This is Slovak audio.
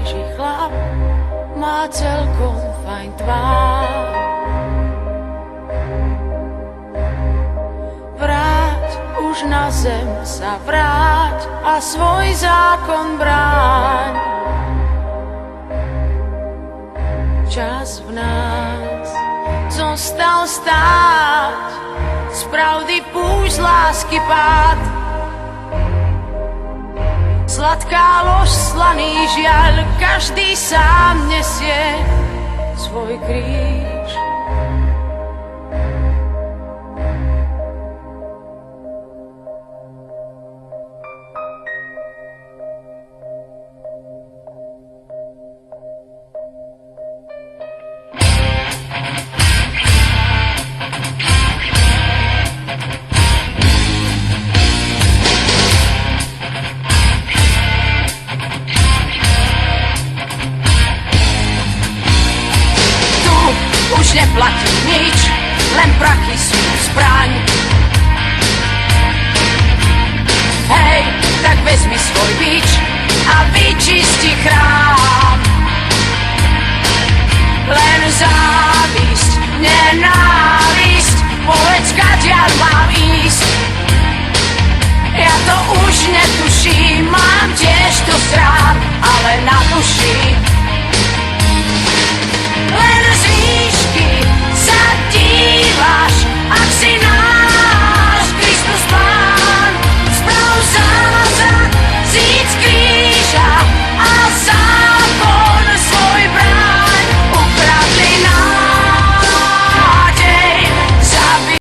Najkrajší chlap má celkom fajn tvár. Vráť už na zem sa vráť a svoj zákon bráň. Čas v nás zostal stáť, z pravdy púšť, z lásky pád. Sladká lož, slaný žiaľ, každý sám nesie svoj kríž. Už neplatí nič, len prachy sú zbraň. Hej, tak vezmi svoj bič a vyčisti chrám. Len závisť, nenávisť, povedz, kadiaľ mám ísť. Ja to už netuším, mám tiež to strach, ale na duši